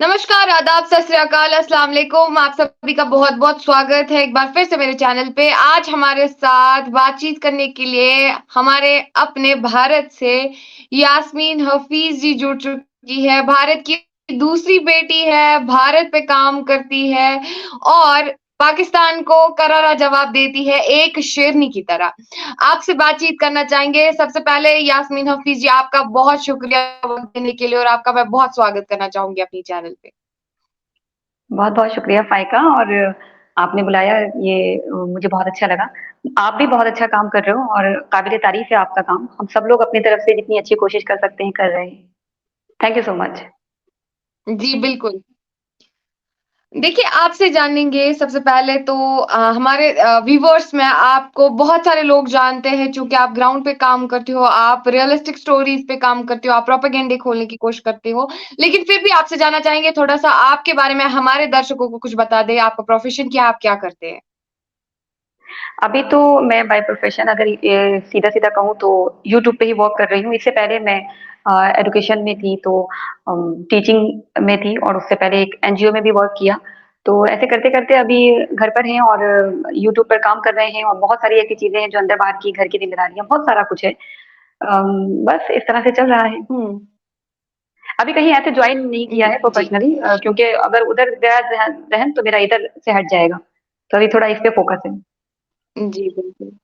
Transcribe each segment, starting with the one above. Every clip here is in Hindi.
नमस्कार, आदाब, सत श्री अकाल, अस्सलाम वालेकुम। आप सभी का बहुत-बहुत स्वागत है एक बार फिर से मेरे चैनल पे। आज हमारे साथ बातचीत करने के लिए हमारे अपने भारत से यास्मीन हफ़ीज़ जी जुड़ चुकी है। भारत की दूसरी बेटी है, भारत पे काम करती है और पाकिस्तान को करारा जवाब देती है एक शेरनी की तरह। आपसे बातचीत करना चाहेंगे। सबसे पहले यास्मीन हफ़ीज़ जी आपका बहुत शुक्रिया वक़्त देने के लिए और आपका मैं बहुत स्वागत करना चाहूँगी अपनी चैनल पे। बहुत-बहुत शुक्रिया फ़ाइका और आपने बुलाया ये मुझे बहुत अच्छा लगा। आप भी बहुत अच्छा काम कर रहे हो और काबिल-ए-तारीफ़ है आपका काम। हम सब लोग अपनी तरफ से जितनी अच्छी कोशिश कर सकते हैं, कर रहे हैं। Thank you so much. जी, बिल्कुल। देखिए, आपसे जानेंगे सबसे पहले तो हमारे व्यूअर्स में आपको बहुत सारे लोग जानते हैं चूँकि आप ग्राउंड पे काम करते हो, आप रियलिस्टिक स्टोरीज़ पे काम करते हो, आप प्रोपेगेंडे खोलने की कोशिश करते हो। लेकिन फिर भी आपसे जानना चाहेंगे थोड़ा-सा आपके बारे में हमारे दर्शकों को कुछ बता दें, आपका प्रोफ़ेशन क्या है, आप क्या करते हैं? अभी तो मैं बाय प्रोफ़ेशन अगर सीधा-सीधा कहूँ तो यूट्यूब पे ही वर्क कर रही हूँ। इससे पहले मैं एजुकेशन में थी तो टीचिंग में थी और उससे पहले एक एनजीओ में भी वर्क किया। तो ऐसे करते-करते अभी घर पर हैं और यूट्यूब पर काम कर रहे हैं और बहुत सारी ऐसी चीज़ें हैं जो अंदर-बाहर की घर की ज़िम्मेदारियाँ, बहुत सारा कुछ है। बस इस तरह से चल रहा है। हुँ। अभी कहीं ऐसे जॉइन नहीं किया है जी। प्रोफ़ेशनली क्योंकि अगर उधर गया ज़हन तो मेरा इधर से हट जाएगा। तो अभी थोड़ा इस पे फ़ोकस है। जी, बिल्कुल।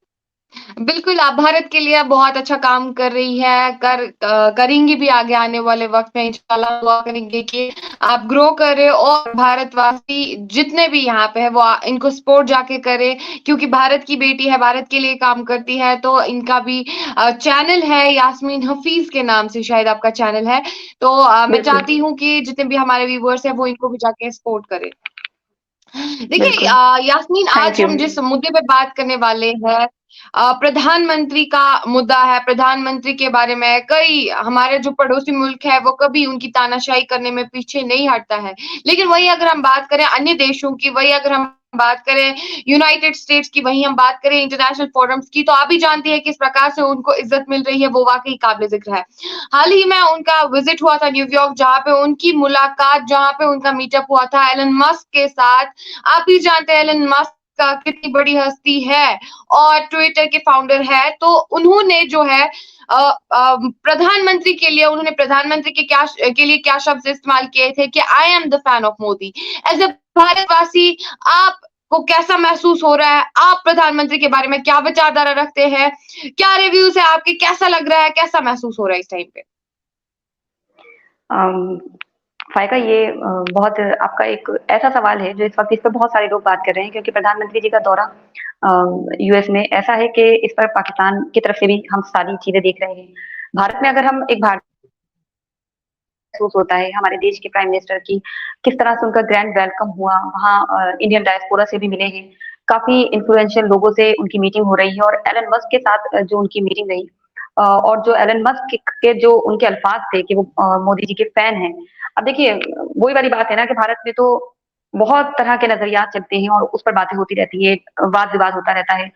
बिल्कुल, आप भारत के लिए बहुत अच्छा काम कर रही है, करेंगी भी आगे आने वाले वक़्त में इंशाल्लाह दुआ करेंगे कि आप ग्रो करें और भारतवासी जितने भी यहाँ पे हैं वो इनको सपोर्ट जाके करें क्योंकि भारत की बेटी है, भारत के लिए काम करती है तो इनका भी चैनल है यास्मीन हफ़ीज़ के नाम से शायद आपका चैनल है। तो मैं बिल्कुल, चाहती हूँ कि जितने भी हमारे व्यूअर्स हैं वो इनको भी जाके सपोर्ट करें। देखिए बिल्कुल। यास्मीन थैंक आज यू। हम जिस मुद्दे पे बात करने वाले हैं प्रधानमंत्री का मुद्दा है। प्रधानमंत्री के बारे में कई हमारे जो पड़ोसी मुल्क है वो कभी उनकी तानाशाही करने में पीछे नहीं हटता है। लेकिन वहीं अगर हम बात करें अन्य देशों की, वहीं अगर हम बात करें यूनाइटेड स्टेट्स की, वहीं हम बात करें इंटरनेशनल फोरम्स की, तो आप भी जानती हैं किस प्रकार से उनको इज़्ज़त मिल रही है, वो वाक़ई काबिल-ज़िक्र है। हाल ही में उनका विज़िट हुआ था न्यूयॉर्क जहाँ पे उनकी मुलाकात जहाँ पे उनका मीटअप हुआ था एलन मस्क के साथ। आप भी जानते हैं एलन मस्क का कितनी बड़ी हस्ती है और ट्विटर के फाउंडर है, तो उन्होंने जो है प्रधानमंत्री के लिए उन्होंने प्रधानमंत्री के लिए क्या शब्द इस्तेमाल किए थे कि I am the fan of Modi. As a भारतवासी आपको कैसा महसूस हो रहा है? आप प्रधानमंत्री के बारे में क्या विचारधारा रखते हैं? क्या रिव्यूज़ है आपके? कैसा लग रहा है? कैसा महसूस हो रहा है इस टाइम पे? अम, फ़ाइका ये बहुत आपका एक ऐसा सवाल है जो इस वक़्त इस पे बहुत सारे लोग बात कर रहे हैं क्योंकि प्रधानमंत्री जी का दौरा यूएस में ऐसा है कि इस पर पाकिस्तान की तरफ से भी हम सारी चीज़ें देख रहे हैं। भारत में अगर हम एक भारत महसूस होता है हमारे देश के प्राइम मिनिस्टर की किस तरह से उनका ग्रैंड वेलकम हुआ वहाँ इंडियन डायस्पोरा से भी मिले हैं काफी इन्फ्लुएंशियल लोगों से उनकी मीटिंग हो रही है और एलन मस्क के साथ जो उनकी मीटिंग रही और जो एलन मस्क के जो उनके अल्फाज थे कि वो मोदी जी के फैन हैं अब देखिए वही वाली बात है ना कि भारत में तो बहुत तरह के नजरियात चलते हैं और उस पर बातें होती रहती है वाद विवाद होता रहता है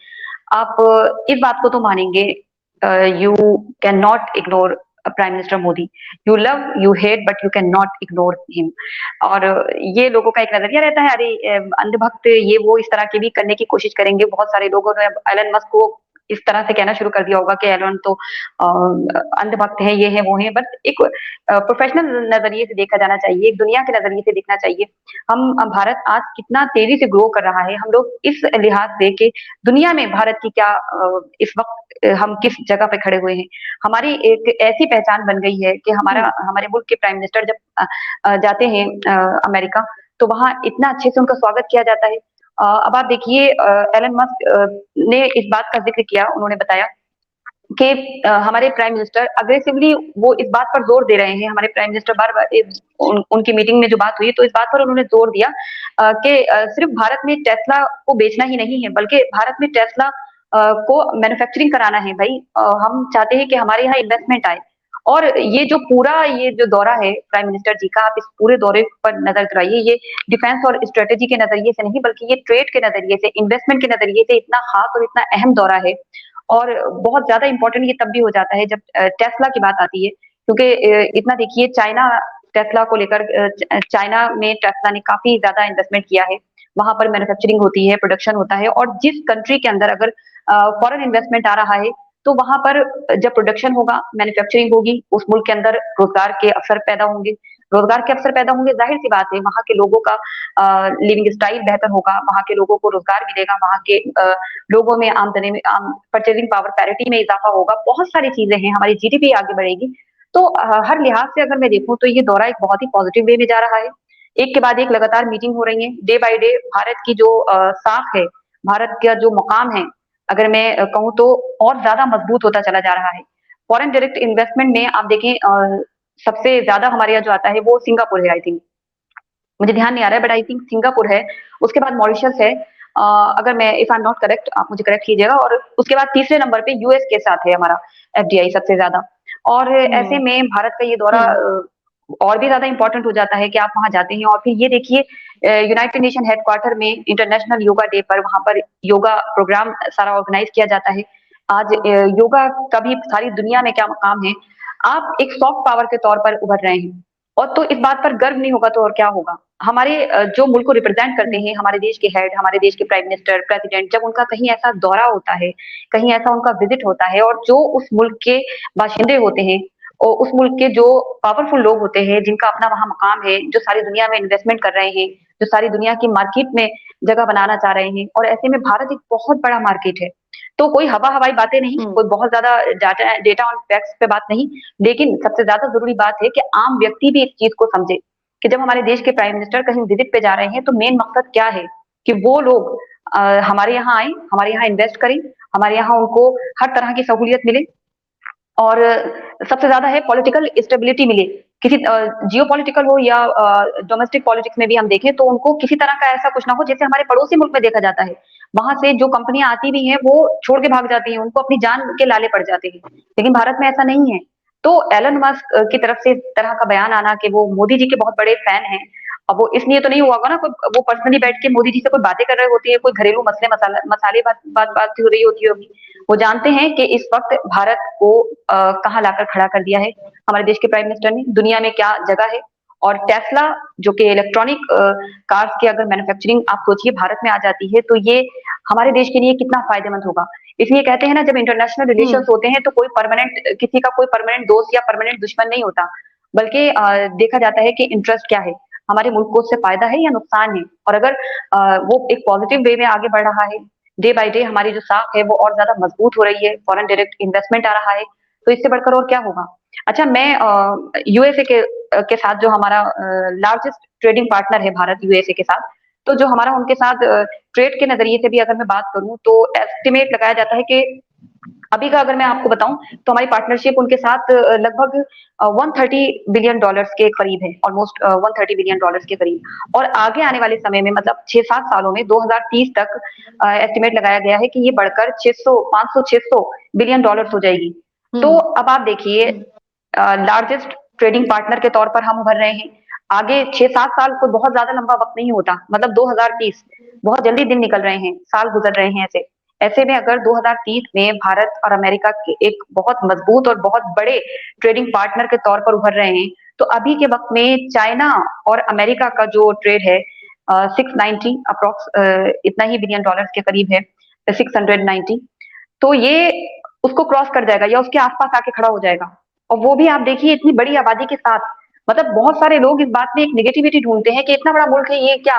आप इस बात को तो मानेंगे you can not ignore prime minister Modi you love you hate but you can not ignore him और ये लोगों का एक नजरिया रहता है अरे अंधभक्त ये वो इस तरह के भी करने की कोशिश करेंगे बहुत सारे लोगों ने एलन मस्क को इस तरह से कहना शुरू कर दिया होगा कि एलन तो अंधभक्त है ये है वो है बट एक प्रोफेशनल नजरिए से देखा जाना चाहिए एक दुनिया के नजरिए से देखना चाहिए हम भारत आज कितना तेजी से ग्रो कर रहा है हम लोग इस लिहाज से कि दुनिया में भारत की क्या इस वक्त हम किस जगह पे खड़े हुए हैं हमारी एक ऐसी पहचान बन गई है कि हुँ। हमारे मुल्क के प्राइम मिनिस्टर जब जाते हैं अमेरिका तो वहाँ इतना अच्छे से उनका स्वागत किया जाता है अब आप देखिए एलन मस्क ने इस बात का जिक्र किया उन्होंने बताया कि हमारे प्राइम मिनिस्टर अग्रेसिवली वो इस बात पर जोर दे रहे हैं हमारे प्राइम मिनिस्टर बार-बार उनकी मीटिंग में जो बात हुई तो इस बात पर उन्होंने जोर दिया कि सिर्फ भारत में टेस्ला को बेचना ही नहीं है बल्कि भारत में टेस्ला को मैन्युफैक्चरिंग कराना है भाई हम चाहते हैं कि हमारे यहाँ इन्वेस्टमेंट आए और ये जो दौरा है प्राइम मिनिस्टर जी का आप इस पूरे दौरे पर नजर चलाइए ये डिफेंस और स्ट्रेटेजी के नजरिए से नहीं बल्कि ये ट्रेड के नजरिए से इन्वेस्टमेंट के नजरिए से इतना खास और इतना अहम दौरा है और बहुत ज्यादा इंपॉर्टेंट ये तब भी हो जाता है जब टेस्ला की बात आती है क्योंकि इतना देखिए चाइना टेस्ला को लेकर चाइना में टेस्ला ने काफ़ी ज़्यादा इन्वेस्टमेंट किया है। वहाँ पर मैन्युफैक्चरिंग होती है, प्रोडक्शन होता है और जिस कंट्री के अंदर अगर फॉरेन इन्वेस्टमेंट आ रहा है, तो वहाँ पर जब प्रोडक्शन होगा, मैन्युफैक्चरिंग होगी, उस मुल्क के अंदर रोज़गार के अवसर पैदा होंगे। रोज़गार के अवसर पैदा होंगे, ज़ाहिर-सी बात है वहाँ के लोगों का लिविंग स्टाइल बेहतर होगा, वहाँ के लोगों को रोज़गार मिलेगा, वहाँ के लोगों में आमदनी में परचेजिंग पावर पैरिटी में इज़ाफ़ा होगा, बहुत सारी चीज़ें हैं, हमारी जीडीपी आगे बढ़ेगी। तो हर लिहाज से अगर मैं देखूँ तो ये दौरा एक बहुत ही पॉजिटिव वे में जा रहा है। एक के बाद एक लगातार मीटिंग हो रही है, डे बाय डे भारत की जो साख है, भारत का जो मुकाम है, अगर मैं कहूँ तो और ज़्यादा मजबूत होता चला जा रहा है। फॉरेन डायरेक्ट इन्वेस्टमेंट में आप देखें सबसे ज़्यादा हमारे यहाँ जो आता है वो सिंगापुर है आई थिंक। मुझे ध्यान नहीं आ रहा है बट आई थिंक सिंगापुर है, उसके बाद मॉरिशस है। अगर मैं if I am not correct आप मुझे करेक्ट कीजिएगा और उसके बाद तीसरे नंबर पे यूएस के साथ है हमारा एफडीआई सबसे ज़्यादा। और ऐसे हुँ। में भारत का ये दौरा हुँ। और भी ज़्यादा इम्पोर्टेंट हो जाता है कि आप वहाँ जाते हैं और फिर ये देखिए यूनाइटेड नेशन हेडक्वार्टर में इंटरनेशनल योगा डे पर वहाँ पर योगा प्रोग्राम सारा ऑर्गेनाइज किया जाता है। आज योगा का भी सारी दुनिया में क्या मकाम है। आप एक सॉफ्ट पावर के तौर पर उभर रहे हैं और तो इस बात पर गर्व नहीं होगा तो और क्या होगा। हमारे जो मुल्क को रिप्रेजेंट करते हुँ। हैं, हमारे देश के हेड, हमारे देश के प्राइम मिनिस्टर, प्रेसिडेंट जब उनका कहीं ऐसा दौरा होता है, कहीं ऐसा उनका विजिट होता है और जो उस मुल्क के बाशिंदे होते हैं और उस मुल्क के जो पावरफुल लोग होते हैं, जिनका अपना वहाँ मकाम है, जो सारी दुनिया में इन्वेस्टमेंट कर रहे हैं, जो सारी दुनिया की मार्केट में जगह बनाना चाह रहे हैं और ऐसे में भारत एक बहुत बड़ा मार्केट है। तो कोई हवा-हवाई बातें नहीं, हुँ। कोई बहुत ज़्यादा डाटा डेटा ऑन फैक्ट्स पे बात नहीं, लेकिन सबसे ज़्यादा ज़रूरी बात है कि आम व्यक्ति भी इस चीज़ को समझे, कि जब हमारे देश के प्राइम मिनिस्टर कहीं विजिट पे जा रहे हैं, तो मेन मकसद क्या है? कि वो लोग हमारे यहाँ आएँ, हमारे यहाँ इन्वेस्ट करें, हमारे यहाँ उनको हर तरह की सहूलियत मिले और सबसे ज़्यादा है पॉलिटिकल स्टेबिलिटी मिले। किसी जियोपॉलिटिकल हो या डोमेस्टिक पॉलिटिक्स में भी हम देखें तो उनको किसी तरह का ऐसा कुछ ना हो जैसे हमारे पड़ोसी मुल्क में देखा जाता है। वहाँ से जो कंपनियाँ आती भी हैं वो छोड़ के भाग जाती हैं, उनको अपनी जान के लाले पड़ जाते हैं। लेकिन भारत में ऐसा नहीं है। तो एलन मस्क की तरफ से इस तरह का बयान आना कि वो मोदी जी के बहुत बड़े फैन हैं। अब वो इसलिए तो नहीं हुआ होगा ना कोई वो पर्सनली बैठ के मोदी जी से कोई बातें कर रहे होती है, कोई घरेलू मसले मसाले बात हो रही होती होगी। वो जानते हैं कि इस वक़्त भारत को कहाँ लाकर खड़ा कर दिया है हमारे देश के प्राइम मिनिस्टर ने, दुनिया में क्या जगह है और टेस्ला जो कि इलेक्ट्रॉनिक कार्स की अगर मैन्युफैक्चरिंग आप सोचिए भारत में आ जाती है, तो ये हमारे देश के लिए कितना फ़ायदेमंद होगा। इसलिए कहते हैं ना जब इंटरनेशनल रिलेशंस हुँ। होते हैं तो कोई परमानेंट किसी का कोई परमानेंट दोस्त या परमानेंट दुश्मन नहीं होता, बल्कि देखा जाता है कि इंटरेस्ट क्या है, हमारे मुल्क को उससे फ़ायदा है या नुकसान है और अगर वो एक पॉजिटिव वे में आगे बढ़ रहा है, डे बाय डे हमारी जो साख है वो और ज़्यादा मजबूत हो रही है, फॉरेन डायरेक्ट इन्वेस्टमेंट आ रहा है, तो इससे बढ़कर और क्या होगा। अच्छा मैं यूएसए के साथ जो हमारा लार्जेस्ट ट्रेडिंग पार्टनर है भारत यूएसए के साथ, तो जो हमारा उनके साथ ट्रेड के नज़रिए से भी अगर मैं बात करूँ तो एस्टिमेट लगाया जाता है कि अभी का अगर मैं आपको बताऊँ तो हमारी पार्टनरशिप उनके साथ लगभग 130 बिलियन डॉलर्स के करीब है, ऑलमोस्ट 130 बिलियन डॉलर्स के करीब और आगे आने वाले समय में मतलब 6-7 सालों में 2030 तक एस्टिमेट लगाया गया है कि ये बढ़कर 500-600 बिलियन डॉलर्स हो जाएगी। तो हुँ। अब आप देखिए हुँ। लार्जेस्ट ट्रेडिंग पार्टनर के तौर पर हम उभर रहे हैं। आगे 6-7 साल कोई बहुत ज़्यादा लंबा वक़्त नहीं होता, मतलब 2030 बहुत जल्दी दिन निकल रहे हैं, साल गुज़र रहे हैं ऐसे। ऐसे में अगर 2030 में भारत और अमेरिका के एक बहुत मजबूत और बहुत बड़े ट्रेडिंग पार्टनर के तौर पर उभर रहे हैं, तो अभी के वक़्त में चाइना और अमेरिका का जो ट्रेड है 690 अप्रॉक्स इतना ही बिलियन डॉलर्स के करीब है, 690 तो ये उसको क्रॉस कर जाएगा या उसके आस-पास आके खड़ा हो जाएगा। और वो भी आप देखिए इतनी बड़ी आबादी के साथ, मतलब बहुत सारे लोग इस बात में एक नेगेटिविटी ढूँढते हैं कि इतना बड़ा मुल्क है ये क्या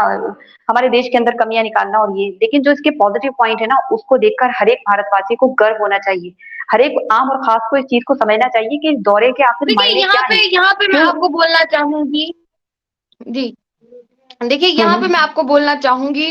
हमारे देश के अंदर कमियाँ निकालना और ये, लेकिन जो इसके पॉजिटिव पॉइंट है ना उसको देखकर हर एक भारतवासी को गर्व होना चाहिए। हर एक आम और ख़ास को इस चीज़ को समझना चाहिए कि इस दौरे के आखिर देखिए मायने क्या हैं? यहाँ पे मैं क्यों आपको बोलना चाहूँगी जी। देखिए, हुँ, यहाँ पे मैं हुँ। आपको बोलना चाहूँगी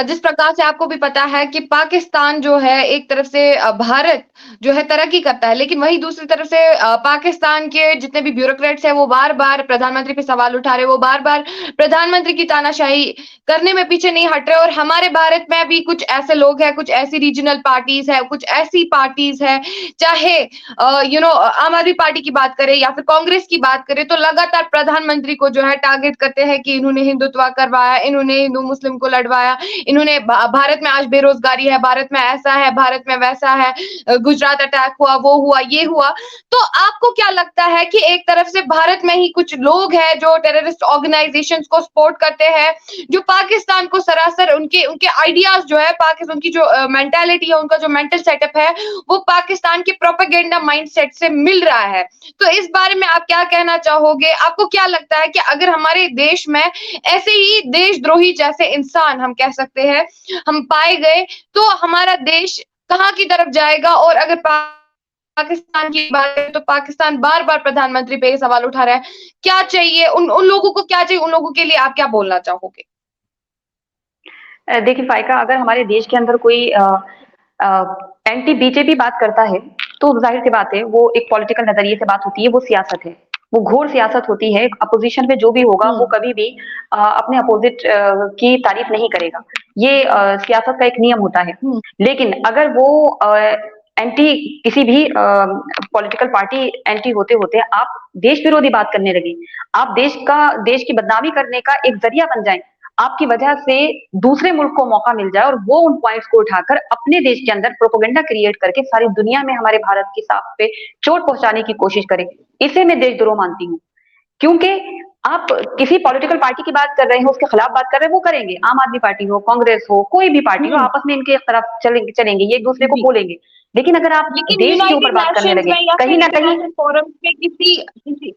जिस प्रकार से आपको भी पता है कि पाकिस्तान जो है एक तरफ से भारत जो है तरक्की करता है, लेकिन वहीं दूसरी तरफ से पाकिस्तान के जितने भी ब्यूरोक्रेट्स हैं, वो बार-बार प्रधानमंत्री पे सवाल उठा रहे हैं, वो बार-बार प्रधानमंत्री की तानाशाही करने में पीछे नहीं हट रहे और हमारे भारत में भी कुछ ऐसे लोग हैं, कुछ ऐसी रीजनल पार्टीज़ हैं, कुछ ऐसी पार्टीज़ हैं, चाहे आम आदमी पार्टी की बात करें या फिर कांग्रेस की बात करें, तो लगातार प्रधानमंत्री को जो है टारगेट करते हैं कि इन्होंने हिंदुत्व करवाया, इन्होंने हिंदू-मुस्लिम को लड़वाया, इन्होंने भारत में आज बेरोज़गारी है, भारत में ऐसा है, भारत में वैसा है, गुजरात अटैक हुआ, वो हुआ, ये हुआ। तो आपको क्या लगता है कि एक तरफ से भारत में ही कुछ लोग हैं जो टेररिस्ट ऑर्गेनाइज़ेशंस को सपोर्ट करते हैं, जो पाकिस्तान को सरासर उनके उनके आइडियाज़ जो है उनकी जो मेंटालिटी है, उनका जो मेंटल सेटअप है, वो पाकिस्तान के प्रोपेगेंडा माइंडसेट से मिल रहा है। तो इस बारे में आप क्या कहना चाहोगे? आपको क्या लगता है कि अगर हमारे देश में ऐसे ही देशद्रोही जैसे इंसान हम कह सकते हैं, हम पाए गए, तो हमारा देश कहाँ की तरफ जाएगा? और अगर पाकिस्तान की बात करें तो पाकिस्तान बार-बार प्रधानमंत्री पे ये सवाल उठा रहा है। क्या चाहिए उन उन लोगों को क्या चाहिए? उन लोगों के लिए आप क्या बोलना चाहोगे? देखिए फाइका, अगर हमारे देश के अंदर कोई एंटी बीजेपी बात करता है, तो जाहिर सी बात है वो एक पॉलिटिकल नजरिए से बात होती है, वो सियासत है, वो घोर सियासत होती है। अपोजिशन में जो भी होगा वो हुँ, कभी भी अपने अपोजिट की तारीफ नहीं करेगा। ये सियासत का एक नियम होता है। हुँ, लेकिन अगर वो एंटी किसी भी पॉलिटिकल पार्टी एंटी होते होते आप देश विरोधी बात करने लगे, आप देश की बदनामी करने का एक जरिया बन जाए, आपकी वजह से दूसरे मुल्क को मौका मिल जाए और वो उन पॉइंट्स को उठाकर अपने देश के अंदर प्रोपेगेंडा क्रिएट करके सारी दुनिया में हमारे भारत की साख पे चोट पहुंचाने की कोशिश करे, इसे मैं देशद्रोह मानती हूँ। क्योंकि आप किसी पॉलिटिकल पार्टी की बात कर रहे हैं, उसके खिलाफ बात कर रहे हैं, वो करेंगे। आम आदमी पार्टी हो, कांग्रेस हो, कोई भी पार्टी हो, हुँ, आपस में इनके खिलाफ चलेंगे, ये एक दूसरे को जी। बोलेंगे। लेकिन अगर आप लेकिन देश के ऊपर यूनाइटेड बात करने नेशंस लगे, में या कहीं फिर ना कहीं इंटरनेशनल फोरम्स में किसी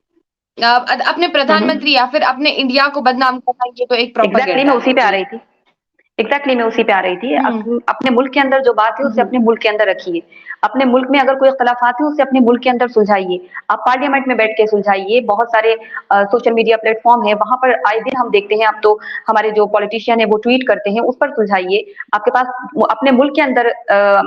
अपने हम्म, प्रधानमंत्री या फिर अपने इंडिया को बदनाम करना ये तो एक एग्जैक्टली प्रोपेगेंडा मैं है। उसी पे आ जी। रही थी। मैं उसी पे आ रही थी। हुँ, अपने मुल्क के अंदर जो बात है उसे जी। अपने मुल्क के अंदर रखिए। अपने मुल्क में अगर कोई इख्तलाफात है उसे अपने मुल्क के अंदर सुलझाइए। आप पार्लियामेंट में बैठ के सुलझाइए। बहुत सारे सोशल मीडिया प्लेटफॉर्म है, वहां पर आए दिन हम देखते हैं। अब तो हमारे जो पॉलिटिशियन है वो ट्वीट करते हैं, उस पर सुलझाइए। आपके पास अपने मुल्क के अंदर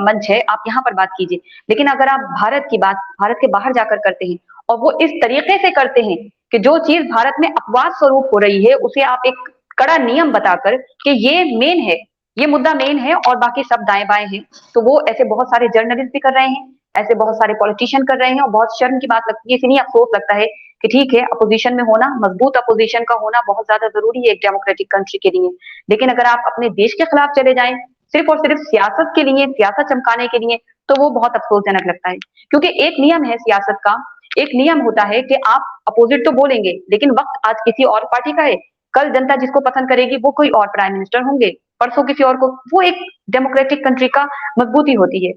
मंच है, आप यहाँ पर बात कीजिए। लेकिन अगर आप भारत की बात भारत के बाहर जाकर करते हैं और वो इस तरीके से करते हैं कि जो चीज भारत में अपवाद स्वरूप हो रही है उसे आप एक कड़ा नियम बताकर कि ये मेन है, ये मुद्दा मेन है और बाकी सब दाएं बाएं हैं, तो वो ऐसे बहुत सारे जर्नलिस्ट भी कर रहे हैं, ऐसे बहुत सारे पॉलिटिशियन कर रहे हैं। और बहुत शर्म की बात लगती है, इसलिए अफसोस लगता है कि ठीक है, अपोजिशन में होना, मजबूत अपोजिशन का होना बहुत ज्यादा जरूरी है एक डेमोक्रेटिक कंट्री के लिए। लेकिन अगर आप अपने देश के खिलाफ चले जाएं सिर्फ और सिर्फ सियासत के लिए, सियासत चमकाने के लिए, तो वो बहुत अफसोसजनक लगता है। क्योंकि एक नियम है सियासत का, एक नियम होता है कि आप अपोजिट तो बोलेंगे, लेकिन वक्त आज किसी और पार्टी का है, कल जनता जिसको पसंद करेगी वो कोई और प्राइम मिनिस्टर होंगे, परसों किसी और को। वो एक डेमोक्रेटिक कंट्री का मजबूती होती है।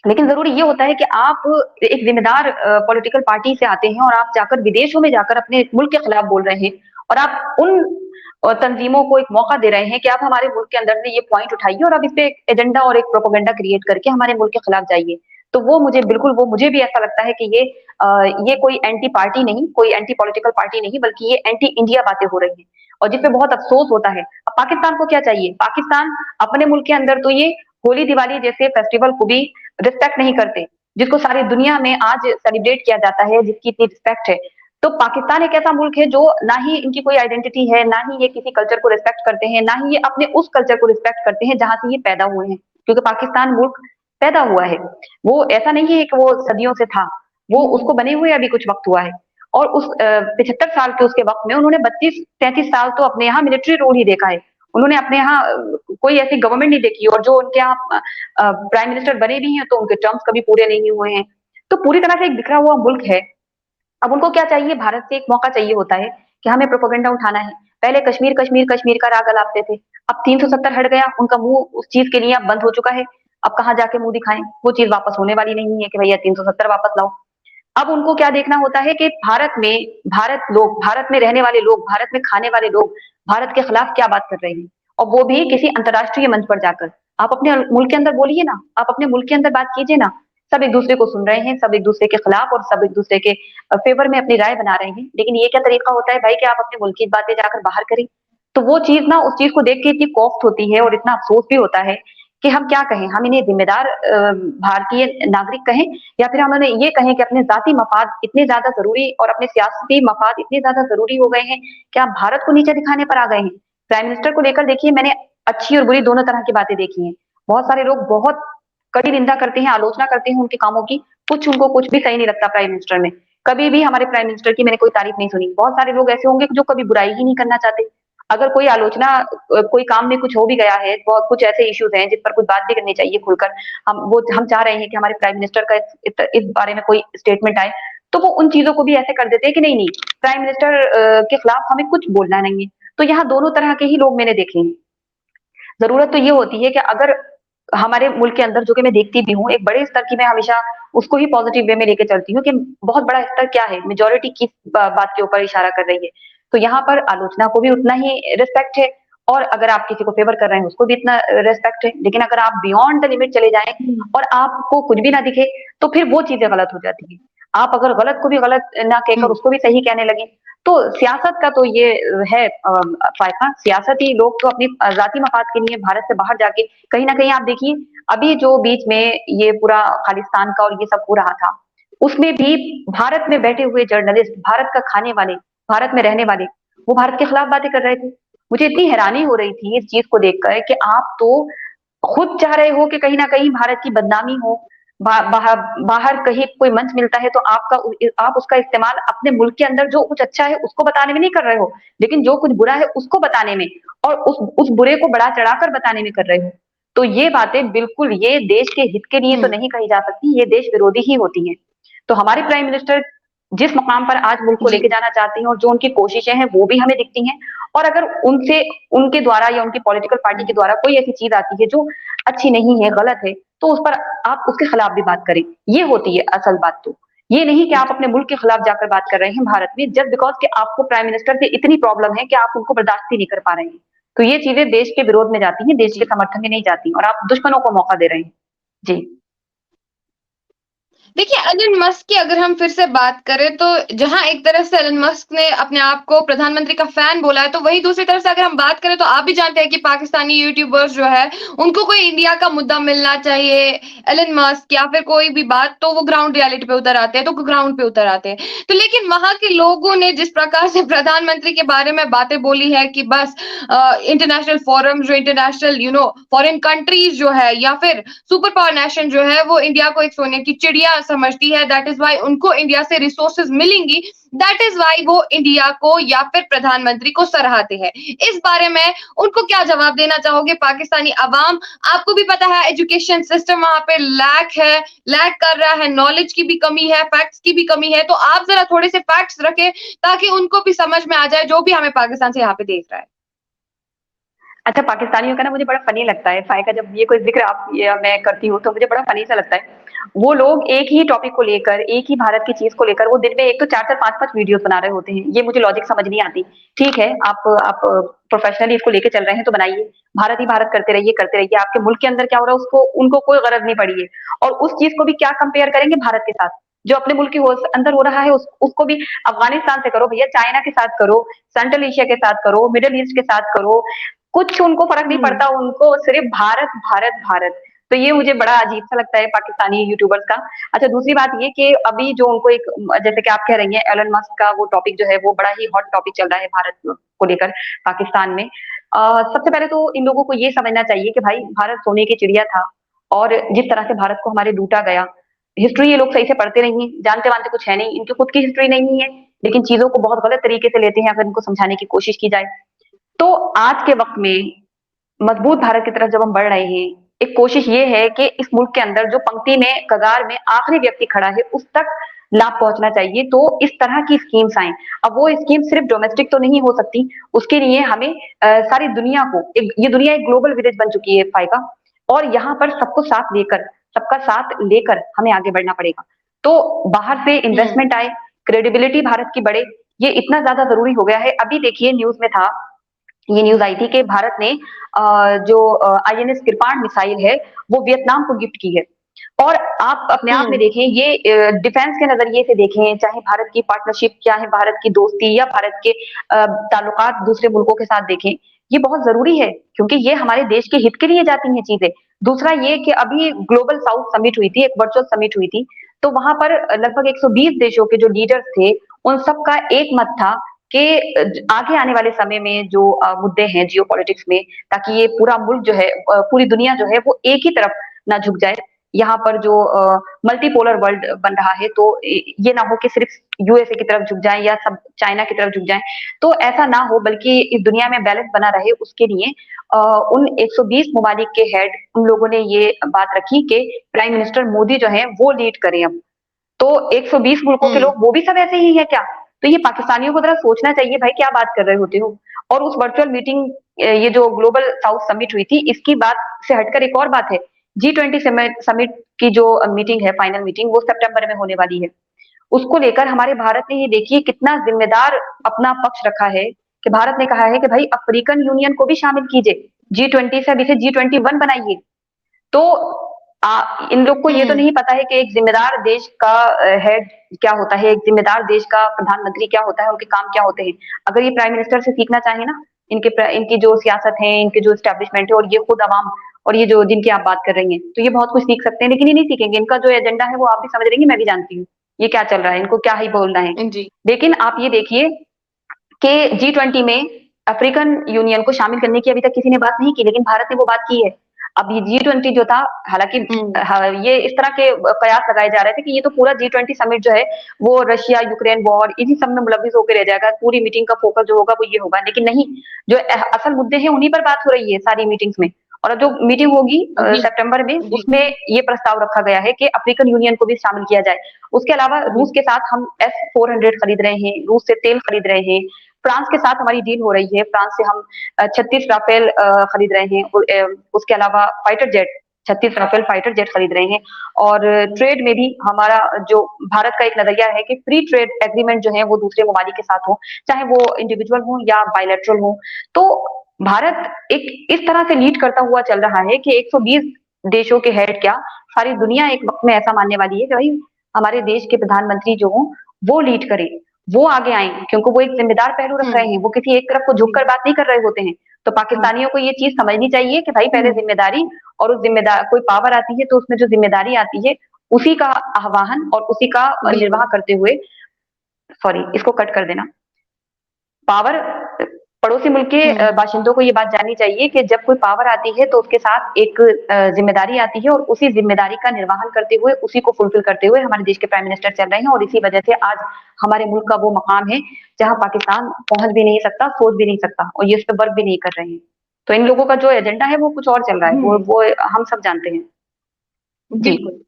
लेकिन जरूरी ये होता है कि आप एक जिम्मेदार पॉलिटिकल पार्टी से आते हैं और आप जाकर विदेशों में जाकर अपने मुल्क के खिलाफ बोल रहे हैं और आप उन तंजीमों को एक मौका दे रहे हैं कि आप हमारे मुल्क के अंदर से ये पॉइंट उठाइए और आप इस पे एक एजेंडा और एक प्रोपोगेंडा क्रिएट करके हमारे मुल्क के खिलाफ जाइए। तो वो मुझे भी ऐसा लगता है कि ये कोई एंटी पार्टी नहीं, कोई एंटी पॉलिटिकल पार्टी नहीं, बल्कि ये एंटी इंडिया बातें हो रही हैं और जिसपे बहुत अफसोस होता है। अब पाकिस्तान को क्या चाहिए? पाकिस्तान अपने मुल्क के अंदर तो ये होली दिवाली जैसे फेस्टिवल को भी रिस्पेक्ट नहीं करते, जिसको सारी दुनिया में आज सेलिब्रेट किया जाता है, जिसकी इतनी रिस्पेक्ट है। तो पाकिस्तान एक ऐसा मुल्क है जो ना ही इनकी कोई आइडेंटिटी है, ना ही ये किसी कल्चर को रिस्पेक्ट करते हैं, ना ही ये अपने उस कल्चर को रिस्पेक्ट करते हैं जहां से ये पैदा हुए हैं। क्योंकि पाकिस्तान मुल्क पैदा हुआ है, वो ऐसा नहीं है कि वो सदियों से था, वो हुँ, उसको बने हुए अभी कुछ वक्त हुआ है। और उस 75 साल के उसके वक्त में उन्होंने 32-33 साल तो अपने यहाँ मिलिट्री रूल ही देखा है। उन्होंने अपने यहाँ कोई ऐसी गवर्नमेंट नहीं देखी, और जो उनके यहाँ प्राइम मिनिस्टर बने भी हैं तो उनके टर्म्स कभी पूरे नहीं हुए हैं। तो पूरी तरह से एक बिखरा हुआ मुल्क है। अब उनको क्या चाहिए? भारत से एक मौका चाहिए होता है कि हमें प्रोपेगेंडा उठाना है। पहले कश्मीर कश्मीर कश्मीर का राग अलापते थे, अब 370 हट गया, उनका मुंह उस चीज के लिए अब बंद हो चुका है। अब कहाँ जाके मुंह दिखाएं? वो चीज वापस होने वाली नहीं है कि भैया 370 वापस लाओ। अब उनको क्या देखना होता है कि भारत में रहने वाले लोग, भारत में खाने वाले लोग भारत के खिलाफ क्या बात कर रहे हैं, और वो भी किसी अंतर्राष्ट्रीय मंच पर जाकर। आप अपने मुल्क के अंदर बोलिए ना, आप अपने मुल्क के अंदर बात कीजिए ना। सब एक दूसरे को सुन रहे हैं, सब एक दूसरे के खिलाफ और सब एक दूसरे के फेवर में अपनी राय बना रहे हैं। लेकिन ये क्या तरीका होता है भाई कि आप अपने मुल्क की बातें जाकर बाहर करें? तो वो चीज ना, उस चीज को देख के इतनी कॉफ्ट होती है और इतना अफसोस भी होता है कि हम क्या कहें। हम इन्हें जिम्मेदार भारतीय नागरिक कहें, या फिर हम उन्हें ये कहें कि अपने जाति मफाद इतने ज्यादा जरूरी और अपने सियासी मफाद इतने ज्यादा जरूरी हो गए हैं कि आप भारत को नीचे दिखाने पर आ गए हैं। प्राइम मिनिस्टर को लेकर देखिए, मैंने अच्छी और बुरी दोनों तरह की बातें देखी हैं। बहुत सारे लोग बहुत कड़ी निंदा करते हैं, आलोचना करते हैं उनके कामों की। उनको कुछ भी सही नहीं लगता प्राइम मिनिस्टर में। कभी भी हमारे प्राइम मिनिस्टर की मैंने कोई तारीफ नहीं सुनी। बहुत सारे लोग ऐसे होंगे जो कभी बुराई ही नहीं करना चाहते, अगर कोई आलोचना कोई काम में कुछ हो भी गया है, बहुत कुछ ऐसे इश्यूज हैं जिस पर कुछ बात भी करनी चाहिए खुलकर, हम चाह रहे हैं कि हमारे प्राइम मिनिस्टर का इस बारे में कोई स्टेटमेंट आए, तो वो उन चीजों को भी ऐसे कर देते हैं कि नहीं नहीं, प्राइम मिनिस्टर के खिलाफ हमें कुछ बोलना नहीं है। तो यहाँ दोनों तरह के ही लोग मैंने देखे हैं। जरूरत तो ये होती है कि अगर हमारे मुल्क के अंदर, जो कि मैं देखती भी हूँ, एक बड़े स्तर की, मैं हमेशा उसको ही पॉजिटिव वे में लेके चलती हूँ कि बहुत बड़ा स्तर क्या है, मेजोरिटी किस बात के ऊपर इशारा कर रही है। तो यहाँ पर आलोचना को भी उतना ही रिस्पेक्ट है, और अगर आप किसी को फेवर कर रहे हैं उसको भी इतना रिस्पेक्ट है। लेकिन अगर आप बियॉन्ड द लिमिट चले जाएं हुँ। और आपको कुछ भी ना दिखे, तो फिर वो चीजें गलत हो जाती है। आप अगर गलत को भी गलत ना कहकर हुँ। उसको भी सही कहने लगे, तो सियासत का तो ये है फायदा। सियासती लोग तो अपनी जाती मफाद के लिए भारत से बाहर जाके, कहीं ना कहीं आप देखिए, अभी जो बीच में ये पूरा खालिस्तान का और ये सब हो रहा था, उसमें भी भारत में बैठे हुए जर्नलिस्ट, भारत का खाने वाले, भारत में रहने वाले, वो भारत के खिलाफ बातें कर रहे थे। मुझे इतनी हैरानी हो रही थी इस चीज को देखकर कि आप तो खुद चाह रहे हो कि कहीं ना कहीं भारत की बदनामी हो, बाहर बाहर कहीं कोई मंच मिलता है तो आप उसका इस्तेमाल अपने मुल्क के अंदर जो कुछ अच्छा है उसको बताने में नहीं कर रहे हो, लेकिन जो कुछ बुरा है उसको बताने में, और उस बुरे को बढ़ा चढ़ाकर बताने में कर रहे हो। तो ये बातें बिल्कुल, ये देश के हित के लिए तो हुँ। नहीं कही जा सकती, ये देश विरोधी ही होती है। तो हमारे प्राइम मिनिस्टर जिस मकाम पर आज मुल्क को जी। लेके जाना चाहती हैं और जो उनकी कोशिशें हैं वो भी हमें दिखती हैं। और अगर उनसे, उनके द्वारा या उनकी पॉलिटिकल पार्टी के द्वारा कोई ऐसी चीज आती है जो अच्छी नहीं है, गलत है, तो उस पर आप उसके खिलाफ भी बात करें। ये होती है असल बात। तो ये नहीं कि आप अपने मुल्क के खिलाफ जाकर बात कर रहे हैं भारत में, जस्ट बिकॉज कि आपको प्राइम मिनिस्टर से इतनी प्रॉब्लम है कि आप उनको बर्दाश्त ही नहीं कर पा रहे हैं। तो ये चीजें देश के विरोध में जाती हैं, देश के जी। समर्थन में नहीं जाती, और आप दुश्मनों को मौका दे रहे हैं। जी। देखिए, एलन मस्क की अगर हम फिर से बात करें तो जहाँ एक तरफ से एलन मस्क ने अपने आप को प्रधानमंत्री का फैन बोला है, तो वहीं दूसरी तरफ से अगर हम बात करें तो आप भी जानते हैं कि पाकिस्तानी यूट्यूबर्स जो है, उनको कोई इंडिया का मुद्दा मिलना चाहिए, एलन मस्क या फिर कोई भी बात, तो वो ग्राउंड रियलिटी पे उतर आते हैं, तो ग्राउंड पे उतर आते हैं। तो लेकिन वहाँ के लोगों ने जिस प्रकार से प्रधानमंत्री के बारे में बातें बोली है कि बस इंटरनेशनल फोरम जो इंटरनेशनल फॉरेन कंट्रीज जो है या फिर सुपर पावर नेशन जो है वो इंडिया को एक सोने की चिड़िया समझती है, दैट इज वाई उनको इंडिया से रिसोर्सेज मिलेंगी, दैट इज वाई वो इंडिया को या फिर प्रधानमंत्री को सराहते हैं। इस बारे में उनको क्या जवाब देना चाहोगे? पाकिस्तानी अवाम, आपको भी पता है एजुकेशन सिस्टम वहां पे लैक कर रहा है, नॉलेज की भी कमी है, फैक्ट्स की भी कमी है, तो आप जरा थोड़े से फैक्ट्स रखें ताकि उनको भी समझ में आ जाए जो भी हमें पाकिस्तान से यहाँ पे देख रहा है। अच्छा, पाकिस्तानियों का ना मुझे बड़ा फनी लगता है, फाय का जब ये कोई ज़िक्र आप या मैं करती हूँ तो मुझे बड़ा फनी सा लगता है। वो लोग एक ही टॉपिक को लेकर, एक ही भारत की चीज़ को लेकर वो दिन में 1 तो 4-4 5-5 वीडियोज़ बना रहे होते हैं। ये मुझे लॉजिक समझ नहीं आती। ठीक है, आप प्रोफेशनली इसको लेके चल रहे हैं तो बनाइए। भारत ही भारत करते रहिए। आपके मुल्क के अंदर क्या हो रहा है उसको उनको कोई गरज नहीं पड़ी है। और उस चीज़ को भी क्या कंपेयर करेंगे भारत के साथ? जो अपने मुल्क के अंदर हो रहा है उसको भी अफगानिस्तान से करो भैया, चाइना के साथ करो, सेंट्रल एशिया के साथ करो, मिडल ईस्ट के साथ करो, कुछ उनको फर्क नहीं हुँ। पड़ता, उनको सिर्फ भारत भारत भारत। तो ये मुझे बड़ा अजीब सा लगता है पाकिस्तानी यूट्यूबर्स का। अच्छा, दूसरी बात ये कि अभी जो उनको एक, जैसे कि आप कह रही हैं, एलन मस्क का वो टॉपिक जो है वो बड़ा ही हॉट टॉपिक चल रहा है भारत को लेकर पाकिस्तान में। सबसे पहले तो इन लोगों को ये समझना चाहिए कि भाई भारत सोने की चिड़िया था, और जिस तरह से भारत को हमारे लूटा गया, हिस्ट्री ये लोग सही से पढ़ते नहीं है, जानते वानते कुछ है नहीं, इनकी खुद की हिस्ट्री नहीं है, लेकिन चीजों को बहुत गलत तरीके से लेते हैं अगर इनको समझाने की कोशिश की जाए। तो आज के वक्त में मजबूत भारत की तरफ जब हम बढ़ रहे हैं, एक कोशिश ये है कि इस मुल्क के अंदर जो पंक्ति में, कगार में आखिरी व्यक्ति खड़ा है उस तक लाभ पहुंचना चाहिए। तो इस तरह की स्कीम्स आए। अब वो स्कीम सिर्फ डोमेस्टिक तो नहीं हो सकती, उसके लिए हमें सारी दुनिया को, ये दुनिया एक ग्लोबल विलेज बन चुकी है फाइका, और यहाँ पर सबको साथ लेकर, सबका साथ लेकर हमें आगे बढ़ना पड़ेगा। तो बाहर से हुँ। इन्वेस्टमेंट आए, क्रेडिबिलिटी भारत की बढ़े, ये इतना ज्यादा जरूरी हो गया है। अभी देखिए न्यूज में था, ये न्यूज आई थी कि भारत ने जो आईएनएस कृपाण मिसाइल है वो वियतनाम को गिफ्ट की है। और आप अपने आप में हुँ। देखें, ये डिफेंस के नजरिए से देखें, चाहे भारत की पार्टनरशिप, चाहे भारत की दोस्ती या भारत के ताल्लुकात दूसरे मुल्कों के साथ देखें, ये बहुत जरूरी है क्योंकि ये हमारे देश के हित के लिए जाती हैं चीजें। दूसरा ये कि अभी ग्लोबल साउथ समिट हुई थी, एक वर्चुअल समिट हुई थी, तो वहां पर लगभग 120 देशों के जो लीडर्स थे, उन सबका एक मत था कि आगे आने वाले समय में जो मुद्दे हैं जियो पॉलिटिक्स में, ताकि ये पूरा मुल्क जो है, पूरी दुनिया जो है वो एक ही तरफ ना झुक जाए, यहाँ पर जो मल्टीपोलर वर्ल्ड बन रहा है, तो ये ना हो कि सिर्फ यूएसए की तरफ झुक जाए या सब चाइना की तरफ झुक जाए, तो ऐसा ना हो, बल्कि इस दुनिया में बैलेंस बना रहे, उसके लिए उन 120 ममालिक के हेड, उन लोगों ने ये बात रखी कि प्राइम मिनिस्टर मोदी जो है वो लीड करें अब। तो 120 मुल्कों के लोग वो भी सब ऐसे ही है क्या? तो ये पाकिस्तानियों को जरा सोचना चाहिए भाई, क्या बात कर रहे होते हो। और उस वर्चुअल मीटिंग, ये जो ग्लोबल साउथ समिट हुई थी, इसकी बात से हटकर एक और बात है, G20 समिट की जो मीटिंग है, फाइनल मीटिंग, वो सितंबर में होने वाली है। उसको लेकर हमारे भारत ने, ये देखिए कितना जिम्मेदार अपना पक्ष रखा है, कि भारत ने कहा है कि भाई अफ्रीकन यूनियन को भी शामिल कीजिए, G20 से अब इसे G21 बनाइए। तो इन लोग को ये तो नहीं पता है कि एक जिम्मेदार देश का हेड क्या होता है, एक जिम्मेदार देश का प्रधानमंत्री क्या होता है, उनके काम क्या होते हैं। अगर ये प्राइम मिनिस्टर से सीखना चाहे ना, इनकी जो सियासत है, इनके जो स्टैब्लिशमेंट है, और ये खुद अवाम, और ये जो जिनकी आप बात कर रही हैं, तो ये बहुत कुछ सीख सकते हैं, लेकिन ये नहीं सीखेंगे। इनका जो एजेंडा है वो आप भी समझ रही हैं, मैं भी जानती हूँ ये क्या चल रहा है, इनको क्या ही बोलना है। जी। लेकिन आप ये देखिए कि G20 में अफ्रीकन यूनियन को शामिल करने की अभी तक किसी ने बात नहीं की, लेकिन भारत ने वो बात की है। अब ये G20 जो था, हालांकि ये इस तरह के कयास लगाए जा रहे थे कि ये तो पूरा G20 समिट जो है वो रशिया यूक्रेन वॉर इन्हीं सब में मुलविस होकर रह जाएगा, पूरी मीटिंग का फोकस जो होगा वो ये होगा। लेकिन नहीं, जो असल मुद्दे हैं उन्हीं पर बात हो रही है सारी मीटिंग्स में। और अब जो मीटिंग होगी जी। सितंबर में, जी। उसमें ये प्रस्ताव रखा गया है कि अफ्रीकन यूनियन को भी शामिल किया जाए। उसके अलावा रूस के साथ हम S-400 खरीद रहे हैं, रूस से तेल खरीद रहे हैं, फ्रांस के साथ हमारी डील हो रही है, फ्रांस से हम 36 राफेल खरीद रहे हैं, उसके अलावा fighter jet, 36 Rafale fighter jet खरीद रहे हैं। और ट्रेड में भी हमारा, जो भारत का एक नजरिया है कि फ्री ट्रेड एग्रीमेंट जो है वो दूसरे ममालिक के साथ हो, चाहे वो इंडिविजुअल हो या बायलैटरल हो। तो भारत एक इस तरह से लीड करता हुआ चल रहा है कि 120 देशों के हेड क्या, सारी दुनिया एक वक्त में ऐसा मानने वाली है कि भाई हमारे देश के प्रधानमंत्री जो हो वो लीड करे, वो आगे आए, क्योंकि वो एक जिम्मेदार पहलू रख रहे हैं, वो किसी एक तरफ को झुककर बात नहीं कर रहे होते हैं। तो पाकिस्तानियों को ये चीज समझनी चाहिए कि भाई पहले जिम्मेदारी, और उस जिम्मेदार कोई पावर आती है तो उसमें जो जिम्मेदारी आती है उसी का आह्वान और उसी का निर्वाह करते हुए, सॉरी इसको कट कर देना, पावर, पड़ोसी मुल्क के बाशिंदों को ये बात जाननी चाहिए कि जब कोई पावर आती है तो उसके साथ एक जिम्मेदारी आती है, और उसी जिम्मेदारी का निर्वहन करते हुए, उसी को फुलफिल करते हुए हमारे देश के प्राइम मिनिस्टर चल रहे हैं। और इसी वजह से आज हमारे मुल्क का वो मकाम है जहां पाकिस्तान पहुंच भी नहीं सकता, सोच भी नहीं सकता, और ये उस पर वर्क भी नहीं कर रहे हैं। तो इन लोगों का जो एजेंडा है वो कुछ और चल रहा है, वो हम सब जानते हैं। जी। बिल्कुल।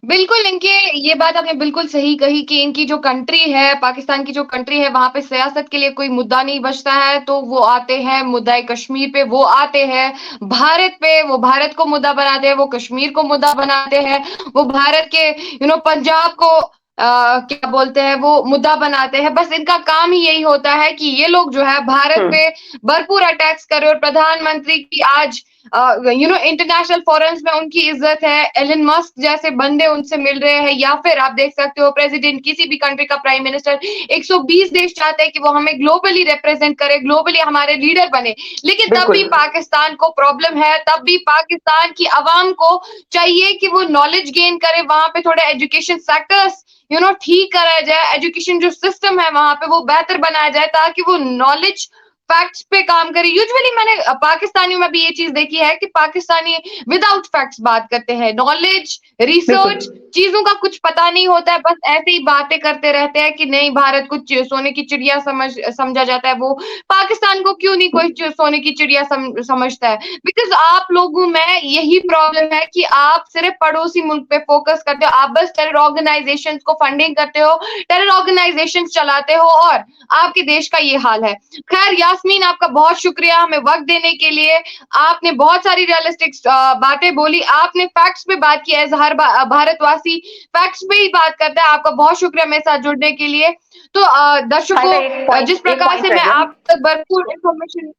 बिल्कुल, इनके ये बात आपने बिल्कुल सही कही कि इनकी जो कंट्री है, पाकिस्तान की जो कंट्री है, वहाँ पे सियासत के लिए कोई मुद्दा नहीं बचता है, तो वो आते हैं मुद्दा कश्मीर पे, वो आते हैं भारत पे, वो भारत को मुद्दा बनाते हैं, वो कश्मीर को मुद्दा बनाते हैं, वो भारत के पंजाब को क्या बोलते हैं, वो मुद्दा बनाते हैं। बस इनका काम ही यही होता है कि ये लोग जो है भारत पे भरपूर अटैक्स करे, और प्रधानमंत्री की आज इंटरनेशनल फोरम्स में उनकी इज्जत है, एलन मस्क जैसे बंदे उनसे मिल रहे हैं, या फिर आप देख सकते हो प्रेसिडेंट, किसी भी कंट्री का प्राइम मिनिस्टर, 120 देश चाहते हैं कि वो हमें ग्लोबली रिप्रेजेंट करे, ग्लोबली हमारे लीडर बने, लेकिन तब भी पाकिस्तान को प्रॉब्लम है, तब भी पाकिस्तान की आवाम को चाहिए कि वो नॉलेज गेन करे, वहां पे थोड़े एजुकेशन सेक्टर्स ठीक कराया जाए, एजुकेशन जो सिस्टम है वहां पे वो बेहतर बनाया जाए, ताकि वो नॉलेज फैक्ट्स पे काम करे। यूजुअली मैंने पाकिस्तानियों में भी ये चीज देखी है कि पाकिस्तानी विदाउट फैक्ट्स बात करते हैं, नॉलेज, रिसर्च, चीजों का कुछ पता नहीं होता है, बस ऐसे ही बातें करते रहते हैं कि नहीं भारत को सोने की चिड़िया समझा जाता है। वो पाकिस्तान को क्यों नहीं कोई सोने की चिड़िया समझता है? बिकॉज आप लोगों में यही प्रॉब्लम है कि आप सिर्फ पड़ोसी मुल्क पे फोकस करते हो, आप बस टेरर ऑर्गेनाइजेशंस को फंडिंग करते हो, टेरर ऑर्गेनाइजेशंस चलाते हो, और आपके देश का ये हाल है। खैर यास्मीन, आपका बहुत शुक्रिया हमें वक्त देने के लिए। आपने बहुत सारी रियलिस्टिक बातें बोली, आपने फैक्ट्स पे बात की, एज हर भारतवासी फैक्ट्स पे ही बात करता है। आपका बहुत शुक्रिया मेरे साथ जुड़ने के लिए। तो दर्शकों, जिस प्रकार से मैं आप तक भरपूर इंफॉर्मेशन,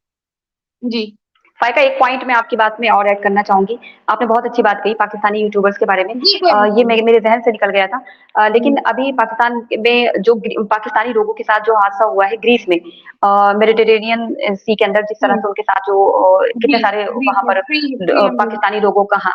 जी फाइका, एक पॉइंट मैं आपकी बात में और ऐड करना चाहूंगी। आपने बहुत अच्छी बात कही पाकिस्तानी यूट्यूबर्स के बारे में, ये मेरे जहन से निकल गया था। लेकिन अभी पाकिस्तान में जो पाकिस्तानी लोगों के साथ जो हादसा हुआ है ग्रीस में, मेडिटेरेनियन सी के अंदर, जिस तरह से उनके साथ जो कितने सारे वहां पर पाकिस्तानी लोगों का, हाँ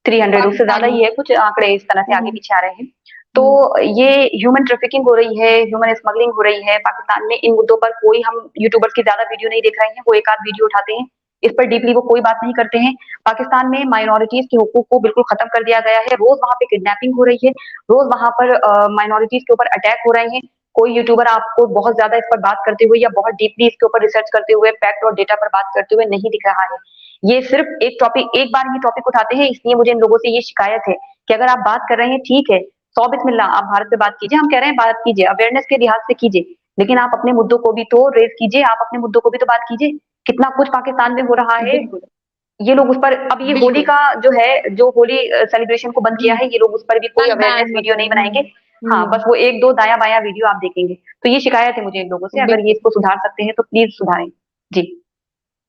300 उससे ज्यादा ही है, कुछ आंकड़े इस तरह से आगे पीछे आ रहे हैं। तो ये ह्यूमन ट्रैफिकिंग हो रही है, ह्यूमन स्मगलिंग हो रही है पाकिस्तान में। इन मुद्दों पर कोई हम यूट्यूबर्स की ज्यादा वीडियो नहीं देख रहे हैं, वो एक आध वीडियो उठाते हैं, इस पर डीपली वो कोई बात नहीं करते हैं। पाकिस्तान में माइनॉरिटीज के हुकूक को बिल्कुल खत्म कर दिया गया है। रोज वहाँ पे किडनैपिंग हो रही है, रोज वहाँ पर माइनॉरिटीज के ऊपर अटैक हो रहे हैं। कोई यूट्यूबर आपको बहुत ज्यादा इस पर बात करते हुए या बहुत डीपली इसके ऊपर रिसर्च करते हुए, फैक्ट और डेटा पर बात करते हुए नहीं दिख रहा है। ये सिर्फ एक बार ये टॉपिक उठाते हैं, इसलिए मुझे इन लोगों से ये शिकायत है कि अगर आप बात कर रहे हैं ठीक है, सौ बिस्मिल्लाह, आप भारत पे बात कीजिए, हम कह रहे हैं बात कीजिए, अवेयरनेस के लिहाज से कीजिए, लेकिन आप अपने मुद्दों को भी तो रेज कीजिए, आप अपने मुद्दों को भी तो बात कीजिए। कितना कुछ पाकिस्तान में हो रहा है, बिल्कुल, ये लोग उस पर, अब ये होली बिल्कुल। का जो है, जो होली सेलिब्रेशन को बंद किया है, ये लोग उस पर भी कोई कल अवेयरनेस बैन वीडियो नहीं वगैरह बनाएंगे। हाँ, बस वो एक दो दाया बाया वीडियो आप देखेंगे। तो ये शिकायत है मुझे इन लोगों से, अगर ये बिल्कुल, इसको सुधार सकते हैं तो प्लीज सुधारें। जी।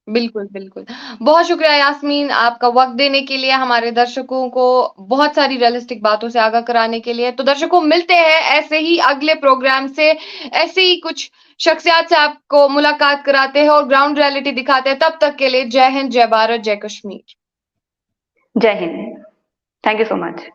बिल्कुल, बिल्कुल। बहुत शुक्रिया यास्मीन आपका वक़्त देने के लिए, हमारे दर्शकों को बहुत सारी रियलिस्टिक बातों से आगाह कराने के लिए। तो दर्शकों मिलते हैं ऐसे ही अगले प्रोग्राम से, ऐसे ही कुछ शख्सियत से आपको मुलाकात कराते हैं और ग्राउंड रियलिटी दिखाते हैं। तब तक के लिए जय हिंद, जय भारत, जय कश्मीर। जय Hind. Thank you so much.